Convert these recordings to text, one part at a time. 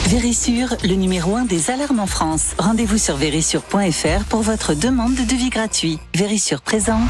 Vérissure, le numéro 1 des alarmes en France. Rendez-vous sur vérissure.fr pour votre demande de devis gratuit. Vérissure présente.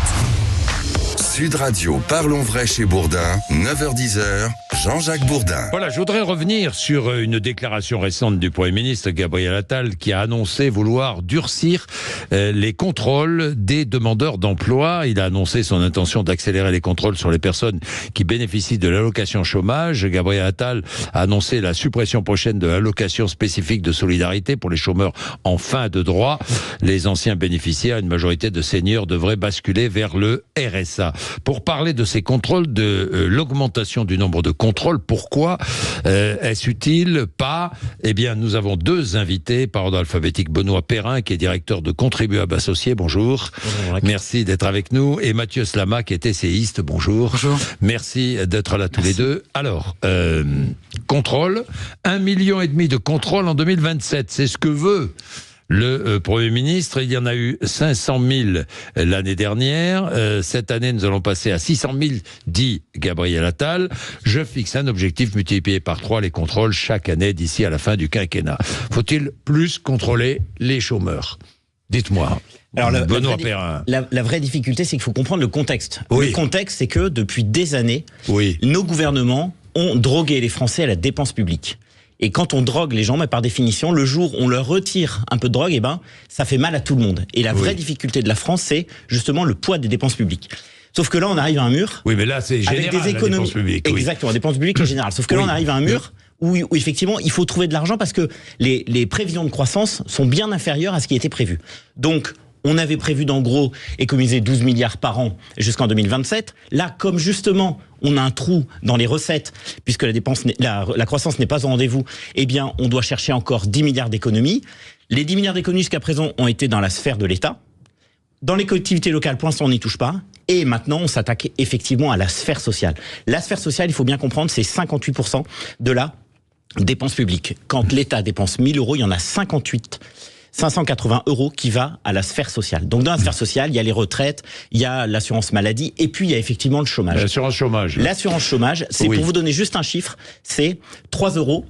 Sud Radio, parlons vrai chez Bourdin, 9h-10h, Jean-Jacques Bourdin. Voilà, je voudrais revenir sur une déclaration récente du Premier ministre Gabriel Attal qui a annoncé vouloir durcir les contrôles des demandeurs d'emploi. Il a annoncé son intention d'accélérer les contrôles sur les personnes qui bénéficient de l'allocation chômage. Gabriel Attal a annoncé la suppression prochaine de l'allocation spécifique de solidarité pour les chômeurs en fin de droit. Les anciens bénéficiaires, une majorité de seniors, devraient basculer vers le RSA. Pour parler de ces contrôles, de l'augmentation du nombre de contrôles, pourquoi est-ce utile? Pas. Eh bien, nous avons deux invités par ordre alphabétique. Benoît Perrin, qui est directeur de Contribuables Associés. Bonjour. Bonjour. Merci d'être avec nous. Et Mathieu Slama, qui est essayiste. Bonjour. Bonjour. Merci d'être là tous les deux. Alors, contrôle, 1,5 million de contrôles en 2027. C'est ce que veut le Premier ministre. Il y en a eu 500 000 l'année dernière. Cette année, nous allons passer à 600 000, dit Gabriel Attal. Je fixe un objectif multiplié par 3 les contrôles chaque année d'ici à la fin du quinquennat. Faut-il plus contrôler les chômeurs? Dites-moi. Alors, Benoît Perrin. La vraie difficulté, c'est qu'il faut comprendre le contexte. Oui. Le contexte, c'est que depuis des années, nos gouvernements ont drogué les Français à la dépense publique. Et quand on drogue les gens, par définition, le jour où on leur retire un peu de drogue, ça fait mal à tout le monde. Et la vraie difficulté de la France, c'est justement le poids des dépenses publiques. Sauf que là, on arrive à un mur. Oui, mais là, c'est général, avec des économies. Dépenses publiques. Exactement, les dépenses publiques en général. Sauf que là, on arrive à un mur où effectivement, il faut trouver de l'argent parce que les prévisions de croissance sont bien inférieures à ce qui était prévu. Donc, on avait prévu d'en gros économiser 12 milliards par an jusqu'en 2027. Là, comme justement, on a un trou dans les recettes, puisque la croissance n'est pas au rendez-vous, eh bien, on doit chercher encore 10 milliards d'économies. Les 10 milliards d'économies jusqu'à présent ont été dans la sphère de l'État. Dans les collectivités locales, pour l'instant, on n'y touche pas. Et maintenant, on s'attaque effectivement à la sphère sociale. La sphère sociale, il faut bien comprendre, c'est 58% de la dépense publique. Quand l'État dépense 1 000 euros, il y en a 580 euros qui va à la sphère sociale. Donc dans la sphère sociale, il y a les retraites, il y a l'assurance maladie et puis il y a effectivement le chômage. L'assurance chômage. L'assurance chômage, c'est pour vous donner juste un chiffre, c'est 3 euros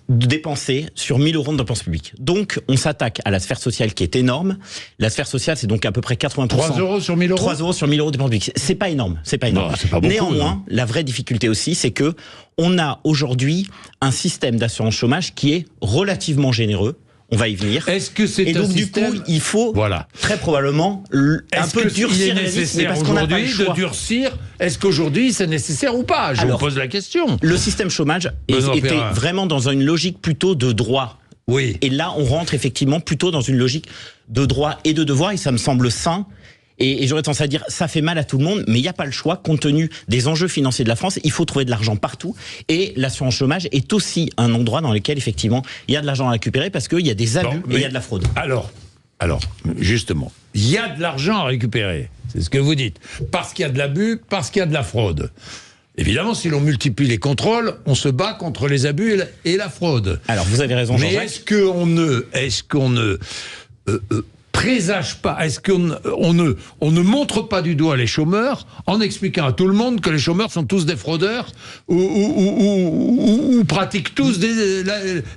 dépensés sur 1 000 euros de dépenses publiques. Donc on s'attaque à la sphère sociale qui est énorme. La sphère sociale, c'est donc à peu près 80%. 3 euros sur 1 000 euros 3 euros sur 1 000 euros de dépenses publiques. C'est pas énorme. C'est pas énorme. Non, c'est pas beaucoup, néanmoins, la vraie difficulté aussi, c'est que on a aujourd'hui un système d'assurance chômage qui est relativement généreux. On va y venir. Est-ce que c'est un système... du coup, il faut très probablement un peu durcir les risques, parce qu'on n'a pas le choix. De durcir, est-ce qu'aujourd'hui c'est nécessaire ou pas? Je vous pose la question. Le système chômage était vraiment dans une logique plutôt de droit. Oui. Et là, on rentre effectivement plutôt dans une logique de droit et de devoir, et ça me semble sain. Et j'aurais tendance à dire, ça fait mal à tout le monde, mais il n'y a pas le choix, compte tenu des enjeux financiers de la France. Il faut trouver de l'argent partout. Et l'assurance chômage est aussi un endroit dans lequel, effectivement, il y a de l'argent à récupérer parce qu'il y a des abus et il y a de la fraude. Alors, justement, il y a de l'argent à récupérer. C'est ce que vous dites. Parce qu'il y a de l'abus, parce qu'il y a de la fraude. Évidemment, si l'on multiplie les contrôles, on se bat contre les abus et la fraude. Alors, vous avez raison, Jean-Jacques. Mais est-ce qu'on ne présage pas, est-ce qu'on ne montre pas du doigt les chômeurs en expliquant à tout le monde que les chômeurs sont tous des fraudeurs ou pratiquent tous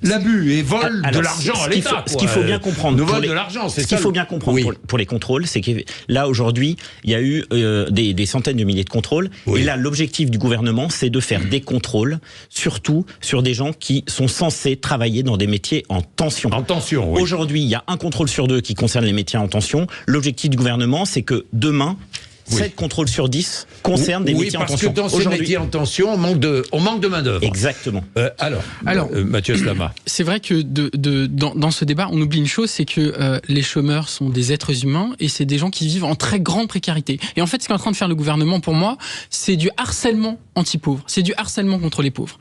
l'abus et volent de l'argent à l'État? Ce qu'il faut bien comprendre, pour les contrôles, c'est que là aujourd'hui, il y a eu des centaines de milliers de contrôles. Et là, l'objectif du gouvernement, c'est de faire des contrôles, surtout sur des gens qui sont censés travailler dans des métiers en tension. En tension, oui. Aujourd'hui, il y a un contrôle sur 2 qui concerne les métiers en tension. L'objectif du gouvernement, c'est que demain, 7 contrôles sur 10 concernent des métiers en tension. Oui, parce que dans ces métiers en tension, on manque de main-d'œuvre. Exactement. Alors Mathieu Slama. C'est vrai que dans ce débat, on oublie une chose, c'est que les chômeurs sont des êtres humains et c'est des gens qui vivent en très grande précarité. Et en fait, ce qu'est en train de faire le gouvernement, pour moi, c'est du harcèlement anti-pauvres. C'est du harcèlement contre les pauvres.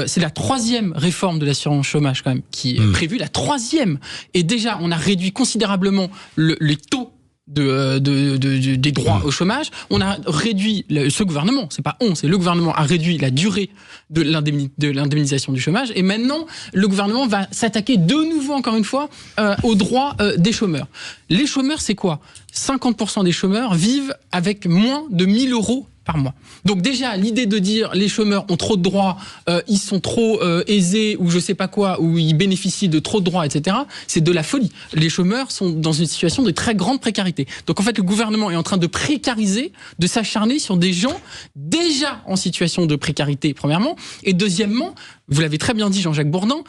C'est la 3e réforme de l'assurance chômage, quand même, qui est prévue, la 3e. Et déjà, on a réduit considérablement les taux des droits au chômage. On a réduit, ce gouvernement, c'est pas on, c'est le gouvernement a réduit la durée de l'indemnisation du chômage, et maintenant le gouvernement va s'attaquer de nouveau, encore une fois, aux droits des chômeurs. Les chômeurs, c'est quoi? 50% des chômeurs vivent avec moins de 1 000 euros par mois. Donc déjà, l'idée de dire les chômeurs ont trop de droits, ils sont trop aisés ou je sais pas quoi, ou ils bénéficient de trop de droits, etc., c'est de la folie. Les chômeurs sont dans une situation de très grande précarité. Donc en fait, le gouvernement est en train de précariser, de s'acharner sur des gens déjà en situation de précarité, premièrement, et deuxièmement, vous l'avez très bien dit, Jean-Jacques Bourdin,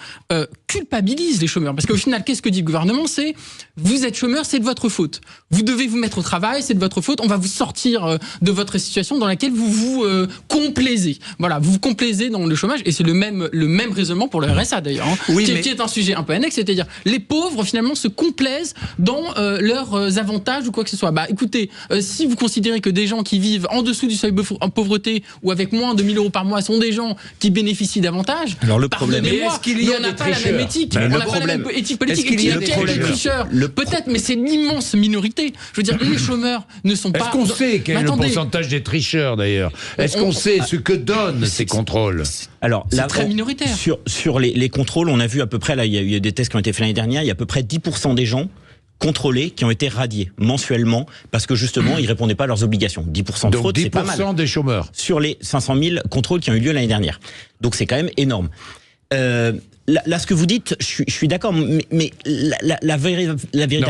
culpabilise les chômeurs. Parce qu'au final, qu'est-ce que dit le gouvernement ? C'est vous êtes chômeur, c'est de votre faute. Vous devez vous mettre au travail, c'est de votre faute. On va vous sortir de votre situation dans laquelle vous vous complaisez. Voilà, vous vous complaisez dans le chômage. Et c'est le même raisonnement pour le RSA d'ailleurs, hein, oui, qui est un sujet un peu annexe. C'est-à-dire, les pauvres finalement se complaisent dans leurs avantages ou quoi que ce soit. Bah écoutez, si vous considérez que des gens qui vivent en dessous du seuil de pauvreté ou avec moins de 1 000 € par mois sont des gens qui bénéficient davantage. Alors le problème, est-ce qu'il y a des tricheurs ? On n'a pas la même éthique, on n'a pas la même éthique politique. Est-ce qu'il y a des tricheurs ? Peut-être, mais c'est l'immense minorité. Je veux dire, les chômeurs ne sont pas... Est-ce qu'on sait quel est le pourcentage des tricheurs d'ailleurs ? Est-ce qu'on sait ce que donnent ces contrôles ? Alors, c'est très minoritaire. Sur les contrôles, on a vu à peu près, là, il y a eu des tests qui ont été faits l'année dernière, il y a à peu près 10% des gens contrôlés qui ont été radiés mensuellement parce que justement ils répondaient pas à leurs obligations. 10% de fraude, c'est pas mal. Donc 10% des chômeurs. Sur les 500 000 contrôles qui ont eu lieu l'année dernière. Donc c'est quand même énorme. Là, ce que vous dites, je suis d'accord, mais la véritable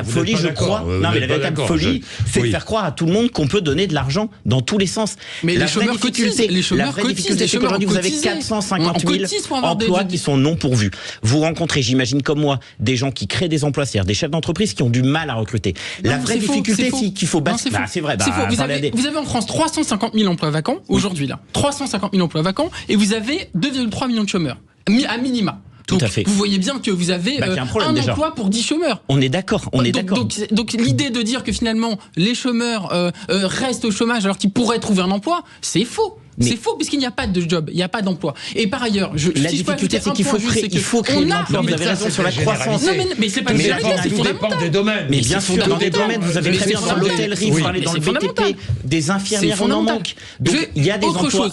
folie, je crois, la véritable folie, c'est de faire croire à tout le monde qu'on peut donner de l'argent dans tous les sens. Mais les chômeurs cotisent. La vraie difficulté, c'est qu'aujourd'hui, vous avez 450 000 emplois qui sont non pourvus. Vous rencontrez, j'imagine comme moi, des gens qui créent des emplois, c'est-à-dire des chefs d'entreprise qui ont du mal à recruter. La vraie difficulté, c'est qu'il faut battre. C'est vrai. Vous avez en France 350 000 emplois vacants, aujourd'hui là. 350 000 emplois vacants, et vous avez 2,3 millions de chômeurs, à minima. Donc, vous voyez bien que vous avez un emploi pour 10 chômeurs. On est d'accord. Donc l'idée de dire que finalement les chômeurs restent au chômage alors qu'ils pourraient trouver un emploi, c'est faux. C'est faux puisqu'il n'y a pas de job, il n'y a pas d'emploi. Et par ailleurs, la difficulté, c'est qu'il faut créer l'emploi. Vous avez raison sur la croissance. Non, mais c'est pas généralité, c'est fondamental. Des domaines. Mais bien sûr, dans des domaines, vous avez très bien dans l'hôtellerie, vous parlez dans le BTP, des infirmières, on en manque. Donc il y a des emplois,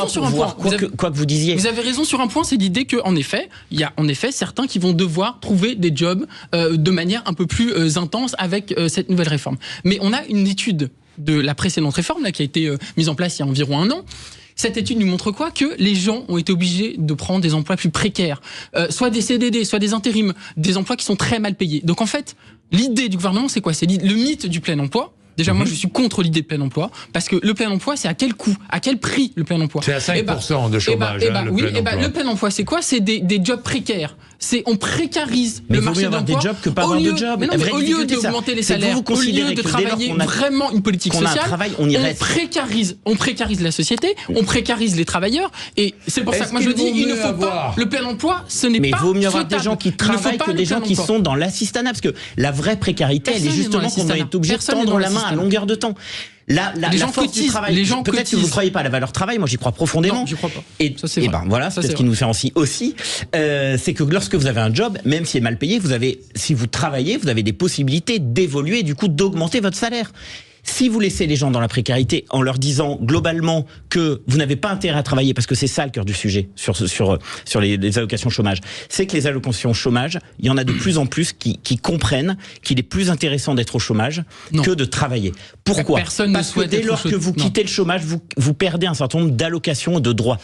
pour voir quoi que vous disiez. Vous avez raison sur un point, c'est l'idée qu'en effet, il y a en effet certains qui vont devoir trouver des jobs de manière un peu plus intense avec cette nouvelle réforme. Mais on a une étude de la précédente réforme là, qui a été mise en place il y a environ 1 an. Cette étude nous montre quoi ? Que les gens ont été obligés de prendre des emplois plus précaires, soit des CDD, soit des intérims, des emplois qui sont très mal payés. Donc en fait, l'idée du gouvernement, c'est quoi ? C'est le mythe du plein emploi. Déjà, moi, je suis contre l'idée de plein emploi, parce que le plein emploi, c'est à quel coût ? À quel prix, le plein emploi ? C'est à 5% de chômage, le plein emploi, c'est quoi ? C'est des jobs précaires. On précarise le marché de l'emploi. Des jobs que pas avoir de job. Mais au lieu d'augmenter les salaires, au lieu de travailler vraiment une politique sociale, on précarise la société, on précarise les travailleurs, et c'est pour ça que moi je dis, il ne faut pas, le plein emploi, ce n'est pas souhaitable. Mais il vaut mieux avoir des gens qui travaillent que des gens qui sont dans l'assistanat, parce que la vraie précarité, elle est justement qu'on doit être obligé de tendre la main à longueur de temps. Les gens cotisent, peut-être que vous ne croyez pas à la valeur travail, moi j'y crois profondément. Non, j'y crois pas. Et voilà, c'est ce qui nous différencie aussi, c'est que lorsque vous avez un job, même s'il est mal payé, si vous travaillez, vous avez des possibilités d'évoluer et du coup d'augmenter votre salaire. Si vous laissez les gens dans la précarité en leur disant globalement que vous n'avez pas intérêt à travailler, parce que c'est ça le cœur du sujet sur les allocations chômage, c'est que les allocations chômage, il y en a de plus en plus qui comprennent qu'il est plus intéressant d'être au chômage que de travailler. Pourquoi ? Parce que dès lors que vous quittez le chômage, vous perdez un certain nombre d'allocations et de droits.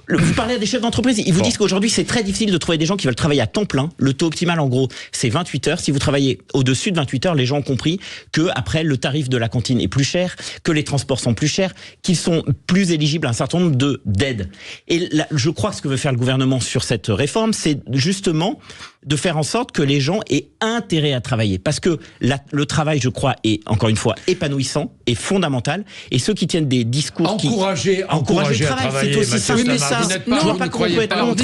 Vous parlez à des chefs d'entreprise, ils vous disent qu'aujourd'hui c'est très difficile de trouver des gens qui veulent travailler à temps plein. Le taux optimal en gros c'est 28 heures. Si vous travaillez au-dessus de 28 heures, les gens ont compris que après le tarif de la cantine est plus cher, que les transports sont plus chers, qu'ils sont plus éligibles à un certain nombre d'aides. Et là, je crois que ce que veut faire le gouvernement sur cette réforme, c'est justement de faire en sorte que les gens aient intérêt à travailler. Parce que le travail, je crois, est encore une fois épanouissant et fondamental. Et ceux qui tiennent des discours encourager le travail, c'est aussi simple que ça. Non, je vois pas comment on peut être contre.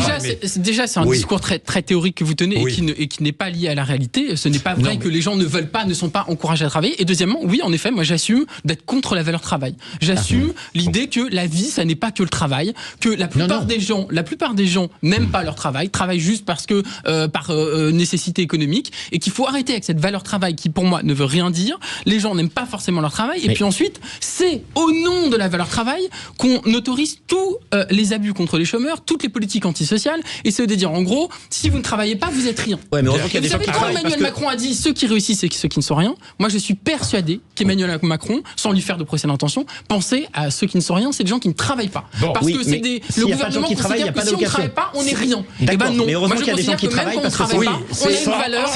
Déjà, c'est un discours très, très théorique que vous tenez et qui n'est pas lié à la réalité. Ce n'est pas vrai que les gens ne sont pas encouragés à travailler. Et deuxièmement, oui, en effet, moi j'assume d'être contre la valeur travail. J'assume l'idée que la vie, ça n'est pas que le travail, que la plupart des gens n'aiment pas leur travail, travaillent juste parce que par nécessité économique, et qu'il faut arrêter avec cette valeur travail qui pour moi ne veut rien dire. Les gens n'aiment pas forcément leur travail, et puis ensuite c'est au nom de la valeur travail qu'on autorise tous les abus, contre les chômeurs, toutes les politiques antisociales, et c'est de dire en gros, si vous ne travaillez pas, vous êtes rien. Ouais, mais heureusement qu'il y a des vous gens savez qui quand travaillent. Emmanuel Macron a dit ceux qui réussissent et ceux qui ne sont rien. Moi, je suis persuadé qu'Emmanuel Macron, sans lui faire de procès d'intention, pensait à ceux qui ne sont rien, c'est des gens qui ne travaillent pas. Parce que c'est le gouvernement considère que si on ne travaille pas, on est rien. Eh ben non. Mais heureusement Moi, qu'il y a des gens qui travaillent parce que on a une valeur.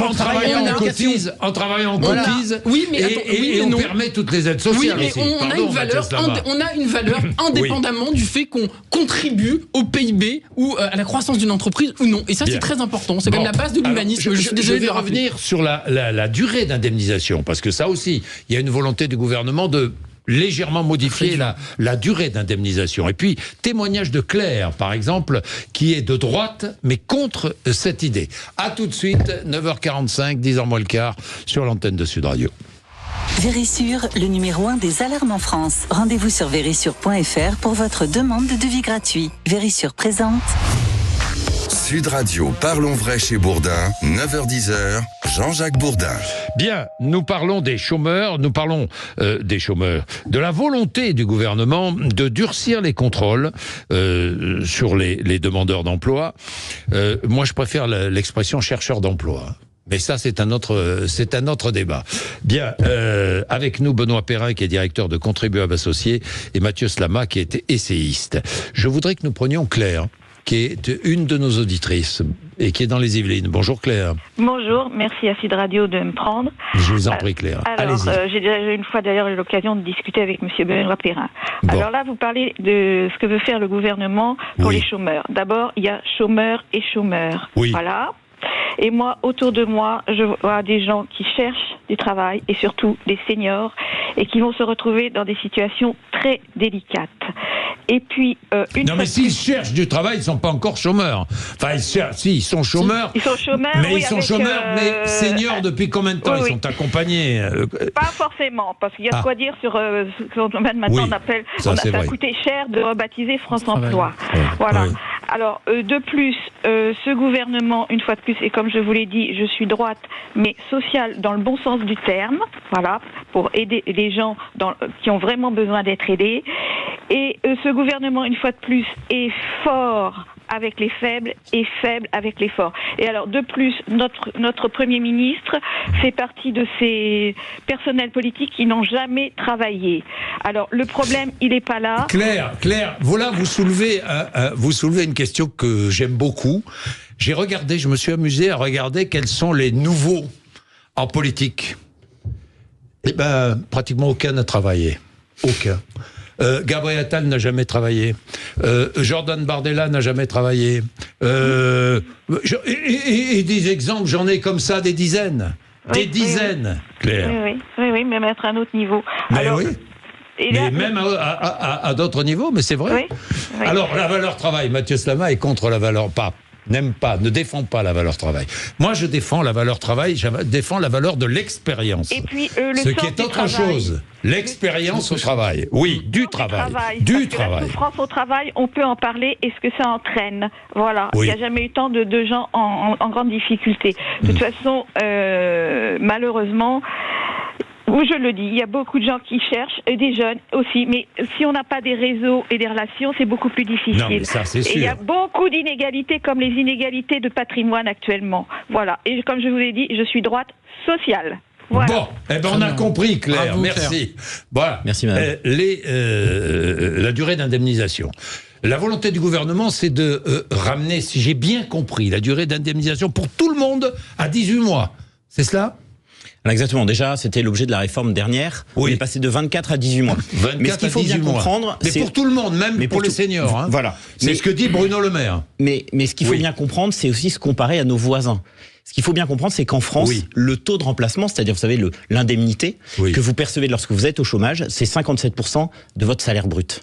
En travaillant, on cotise. Oui, mais et on permet toutes les aides sociales. Oui, mais on a une valeur indépendamment du fait qu'on contribue au PIB ou à la croissance d'une entreprise ou non. Et ça, c'est très important. C'est quand même la base de l'humanisme. Je suis désolé de le rappeler. Revenir sur la durée d'indemnisation, parce que ça aussi, il y a une volonté du gouvernement de légèrement modifier la durée d'indemnisation. Et puis, témoignage de Claire, par exemple, qui est de droite, mais contre cette idée. À tout de suite, 9h45, 10h moins le quart, sur l'antenne de Sud Radio. Vérissure, le numéro 1 des alarmes en France. Rendez-vous sur vérissure.fr pour votre demande de devis gratuit. Vérissure présente. Sud Radio, parlons vrai chez Bourdin, 9h-10h, Jean-Jacques Bourdin. Bien, nous parlons des chômeurs, de la volonté du gouvernement de durcir les contrôles sur les demandeurs d'emploi. Moi, je préfère l'expression chercheur d'emploi. Mais ça, c'est un autre débat. Bien, avec nous, Benoît Perrin, qui est directeur de Contribuables Associés, et Mathieu Slama, qui est essayiste. Je voudrais que nous prenions Claire, qui est une de nos auditrices et qui est dans les Yvelines. Bonjour Claire. Bonjour, merci à Sud Radio de me prendre. Je vous en prie Claire. Alors, j'ai déjà eu une fois d'ailleurs eu l'occasion de discuter avec monsieur Benoît Perrin. Bon. Alors là, vous parlez de ce que veut faire le gouvernement pour les chômeurs. D'abord, il y a chômeurs et chômeurs. Oui. Voilà. Et moi, autour de moi, je vois des gens qui cherchent du travail et surtout des seniors et qui vont se retrouver dans des situations très délicates. Et puis, mais s'ils cherchent du travail, ils ne sont pas encore chômeurs. Enfin, ils sont chômeurs. Ils sont chômeurs, mais ils sont chômeurs, mais seniors depuis combien de temps ils sont accompagnés Pas forcément, parce qu'il y a de quoi dire sur ce qu'on maintenant on appelle. Ça a coûté cher de rebaptiser France Emploi. Voilà. Oui. Alors, de plus, ce gouvernement, une fois de plus, et comme je vous l'ai dit, je suis droite, mais sociale dans le bon sens du terme, voilà, pour aider les gens qui ont vraiment besoin d'être aidés. Et ce gouvernement, une fois de plus, est fort avec les faibles et faible avec les forts. Et alors, de plus, notre Premier ministre fait partie de ces personnels politiques qui n'ont jamais travaillé. Alors, le problème, il n'est pas là. Claire, voilà, vous soulevez une question que j'aime beaucoup. Je me suis amusé à regarder quels sont les nouveaux en politique. Eh ben, pratiquement aucun n'a travaillé. Aucun. Gabriel Attal n'a jamais travaillé. Jordan Bardella n'a jamais travaillé. Et des exemples, j'en ai comme ça des dizaines. Oui, Claire. Oui, mais mettre à un autre niveau. Mais alors, oui. Mais même à d'autres niveaux, mais c'est vrai. Oui. Alors, la valeur travail, Mathieu Slama est contre la valeur ne défend pas la valeur travail. Moi, je défends la valeur travail, je défends la valeur de l'expérience. Et puis, ce qui est autre chose. L'expérience au travail. Oui, du travail. La souffrance au travail, on peut en parler et ce que ça entraîne. Voilà. Oui. Il n'y a jamais eu tant de gens en grande difficulté. De toute façon, malheureusement, je le dis, il y a beaucoup de gens qui cherchent, et des jeunes aussi, mais si on n'a pas des réseaux et des relations, c'est beaucoup plus difficile. Non, mais ça, c'est sûr. Et il y a beaucoup d'inégalités, comme les inégalités de patrimoine actuellement. Voilà. Et comme je vous l'ai dit, je suis droite sociale. Voilà. Bon, on a compris, Claire. Bravo, merci. Voilà. Merci, madame. La durée d'indemnisation. La volonté du gouvernement, c'est de ramener, si j'ai bien compris, la durée d'indemnisation pour tout le monde à 18 mois. C'est cela ? Exactement. Déjà, c'était l'objet de la réforme dernière. Oui. On est passé de 24 à 18 mois. 24 mais ce qu'il faut bien comprendre, c'est pour tout le monde, même pour les seniors. Hein. Voilà. C'est ce que dit Bruno Le Maire. Mais ce qu'il faut bien comprendre, c'est aussi se comparer à nos voisins. Ce qu'il faut bien comprendre, c'est qu'en France, le taux de remplacement, c'est-à-dire, vous savez, l'indemnité que vous percevez lorsque vous êtes au chômage, c'est 57% de votre salaire brut.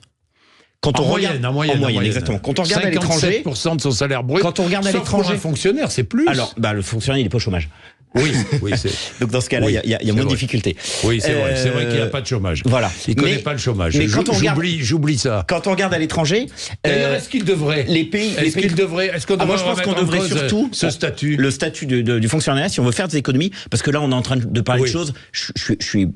Quand on regarde en moyenne, exactement. Quand on regarde à l'étranger, 57% de son salaire brut. Quand on regarde à l'étranger, un fonctionnaire, c'est plus. Alors, le fonctionnaire, il n'est pas au chômage. Oui, donc dans ce cas-là, il y a moins de difficultés. Oui, c'est vrai qu'il n'y a pas de chômage. Voilà. Il ne connaît pas le chômage. Mais j'oublie ça. Quand on regarde à l'étranger, d'ailleurs, est-ce qu'il devrait moi, je pense qu'on devrait surtout ce statut, le statut du fonctionnaire, si on veut faire des économies, parce que là, on est en train de parler de choses. Je suis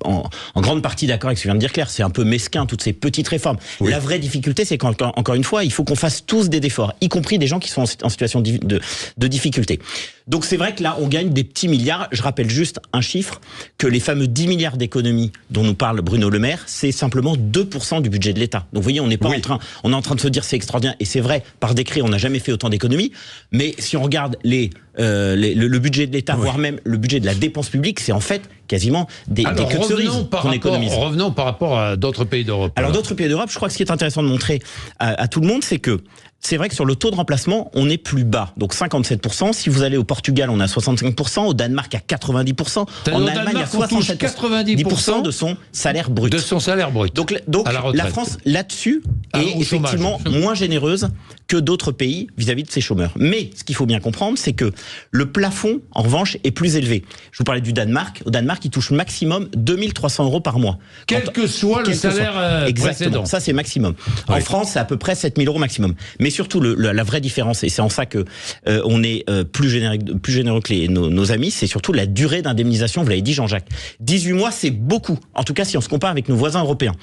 en grande partie d'accord avec ce que vient de dire Claire. C'est un peu mesquin toutes ces petites réformes. La vraie difficulté, c'est qu'encore une fois, il faut qu'on fasse tous des efforts, y compris des gens qui sont en situation de difficulté. Donc c'est vrai que là, on gagne des petits milliards. Je rappelle juste un chiffre, que les fameux 10 milliards d'économies dont nous parle Bruno Le Maire, c'est simplement 2% du budget de l'État. Donc vous voyez, on est en train de se dire c'est extraordinaire. Et c'est vrai, par décret, on n'a jamais fait autant d'économies. Mais si on regarde le budget de l'État, voire même le budget de la dépense publique, c'est en fait quasiment des queues de cerises qu'on économise. Revenons par rapport à d'autres pays d'Europe. Alors d'autres pays d'Europe, je crois que ce qui est intéressant de montrer à tout le monde, c'est que c'est vrai que sur le taux de remplacement, on est plus bas. Donc 57%. Si vous allez au Portugal, on a 65%. Au Danemark, à 90%. En Allemagne, à 70% de son salaire brut. De son salaire brut. Donc la France, là-dessus, est effectivement moins généreuse que d'autres pays vis-à-vis de ses chômeurs. Mais ce qu'il faut bien comprendre, c'est que le plafond, en revanche, est plus élevé. Je vous parlais du Danemark. Au Danemark, il touche maximum 2300 € par mois. Quel que soit le salaire précédent. Ça, c'est maximum. En France, c'est à peu près 7000 € maximum. Mais surtout, la vraie différence, et c'est en ça que on est plus généreux que nos amis, c'est surtout la durée d'indemnisation. Vous l'avez dit, Jean-Jacques. 18 mois, c'est beaucoup. En tout cas, si on se compare avec nos voisins européens.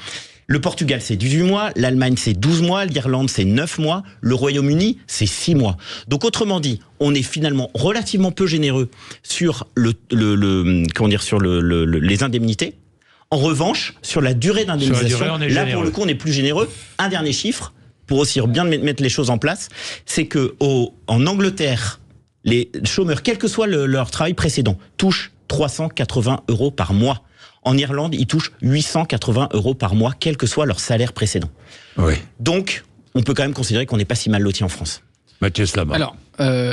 Le Portugal, c'est 18 mois, l'Allemagne, c'est 12 mois, l'Irlande, c'est 9 mois, le Royaume-Uni, c'est 6 mois. Donc, autrement dit, on est finalement relativement peu généreux sur les indemnités. En revanche, sur la durée d'indemnisation, là, pour le coup, on est plus généreux. Un dernier chiffre, pour aussi bien mettre les choses en place, c'est que en Angleterre, les chômeurs, quel que soit leur travail précédent, touchent 380 € par mois. En Irlande, ils touchent 880 € par mois, quel que soit leur salaire précédent. Oui. Donc, on peut quand même considérer qu'on n'est pas si mal loti en France. Mathieu Slama. Alors,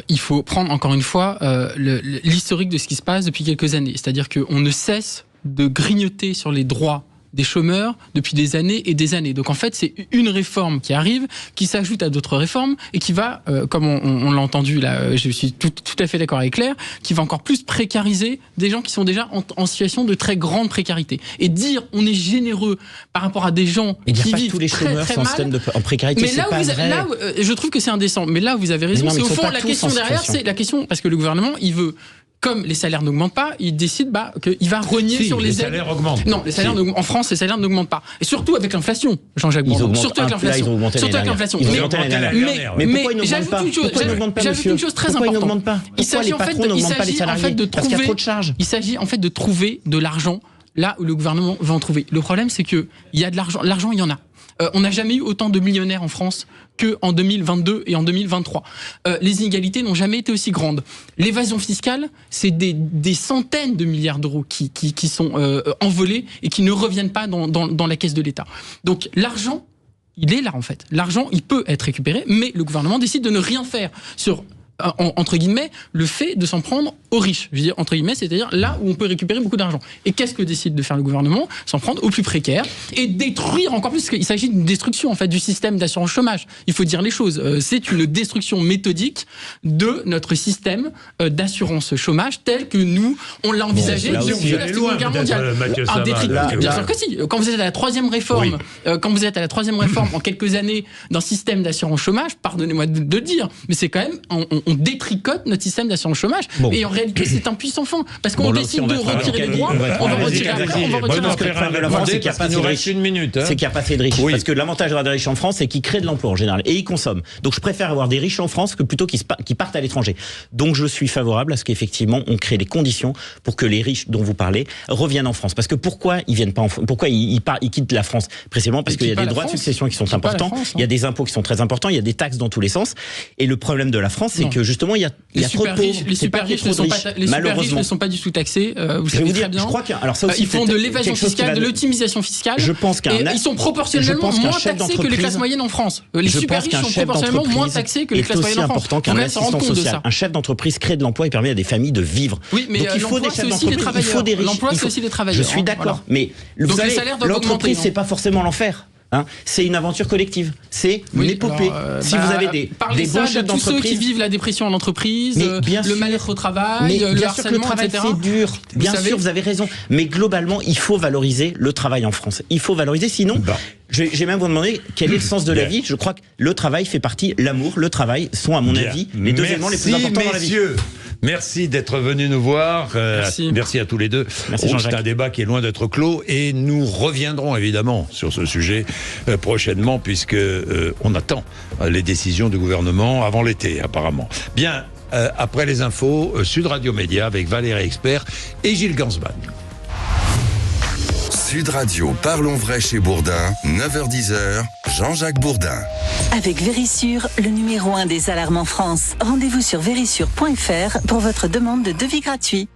il faut prendre encore une fois l'historique de ce qui se passe depuis quelques années. C'est-à-dire qu'on ne cesse de grignoter sur les droits des chômeurs depuis des années et des années. Donc en fait, c'est une réforme qui arrive, qui s'ajoute à d'autres réformes et qui va, comme on l'a entendu là, je suis tout à fait d'accord avec Claire, qui va encore plus précariser des gens qui sont déjà en situation de très grande précarité. Et dire on est généreux par rapport à des gens qui vivent tous les chômeurs très sont en précarité, mais c'est là pas vrai. Là, je trouve que c'est indécent. Mais là, vous avez raison. C'est au fond la question derrière, c'est la question parce que le gouvernement, il veut. Comme les salaires n'augmentent pas, il décide qu'il va rogner sur les aides. Les salaires augmentent. Non, les salaires en France, les salaires n'augmentent pas. Et surtout avec l'inflation, Jean-Jacques Bourdin. Surtout avec l'inflation. Mais pourquoi ils n'augmentent pas ? J'ajoute une chose très importante. Il s'agit en fait de trouver de l'argent là où le gouvernement va en trouver. Le problème, c'est qu'il y a de l'argent. L'argent, il y en a. On n'a jamais eu autant de millionnaires en France qu'en 2022 et en 2023. Les inégalités n'ont jamais été aussi grandes. L'évasion fiscale, c'est des centaines de milliards d'euros qui sont envolés et qui ne reviennent pas dans la caisse de l'État. Donc l'argent, il est là en fait. L'argent, il peut être récupéré, mais le gouvernement décide de ne rien faire sur entre guillemets, le fait de s'en prendre aux riches. Je veux dire, entre guillemets, c'est-à-dire là où on peut récupérer beaucoup d'argent. Et qu'est-ce que décide de faire le gouvernement ? S'en prendre aux plus précaires et détruire encore plus, parce qu'il s'agit d'une destruction en fait du système d'assurance chômage. Il faut dire les choses. C'est une destruction méthodique de notre système d'assurance chômage tel que nous, on l'a envisagé depuis la Seconde Guerre mondiale. Bien sûr que si. Quand vous êtes à la troisième réforme, en quelques années d'un système d'assurance chômage, pardonnez-moi de le dire, mais c'est quand même, on détricote notre système d'assurance chômage. Et en réalité, c'est un puissant fond. Parce qu'on décide de retirer les droits, on va retirer après, on va retirer le problème de la France, c'est qu'il n'y a pas assez de riches. C'est qu'il n'y a pas assez de riches. Parce que l'avantage des riches en France, c'est qu'ils créent de l'emploi en général. Et ils consomment. Donc je préfère avoir des riches en France que plutôt qu'ils partent à l'étranger. Donc je suis favorable à ce qu'effectivement, on crée les conditions pour que les riches dont vous parlez reviennent en France. Parce que pourquoi ils viennent pas en France ? Pourquoi ils quittent la France ? Précisément parce qu'il y a des droits de succession qui sont importants. Il y a des impôts qui sont très importants. Il y a des taxes dans tous les sens. Et le problème de la France, c'est que justement, il y a trop de pauvres. Les super riches ne sont pas du tout taxés. Vous savez très bien. Je crois alors ça aussi, ils font de l'évasion fiscale, de l'optimisation fiscale. Je pense ils sont proportionnellement moins taxés que les classes moyennes en France. Les super riches sont proportionnellement moins taxés que les classes moyennes en France. C'est important qu'un assistant social, un chef d'entreprise crée de l'emploi et permet à des familles de vivre. Oui, mais l'emploi, c'est aussi les travailleurs. L'emploi, c'est aussi les travailleurs. Je suis d'accord. Mais vous savez, l'entreprise, c'est pas forcément l'enfer. C'est une aventure collective. C'est une épopée. Si vous avez des bons chefs tous ceux d'entreprise, qui vivent la dépression en entreprise, le mal-être au travail, le harcèlement, le travail, etc. c'est dur. Bien sûr, vous avez raison. Mais globalement, il faut valoriser le travail en France. Il faut valoriser, sinon... J'ai même vous demander quel est le sens de la vie. Je crois que le travail fait partie, l'amour, le travail sont à mon avis les deux éléments les plus importants dans la vie. Merci d'être venus nous voir. Merci à tous les deux. C'est un débat qui est loin d'être clos et nous reviendrons évidemment sur ce sujet prochainement puisque on attend les décisions du gouvernement avant l'été apparemment. Bien, après les infos, Sud Radio Média avec Valérie Expert et Gilles Gansman. Sud Radio, parlons vrai chez Bourdin, 9h-10h, Jean-Jacques Bourdin. Avec Vérissure, le numéro 1 des alarmes en France. Rendez-vous sur vérissure.fr pour votre demande de devis gratuit.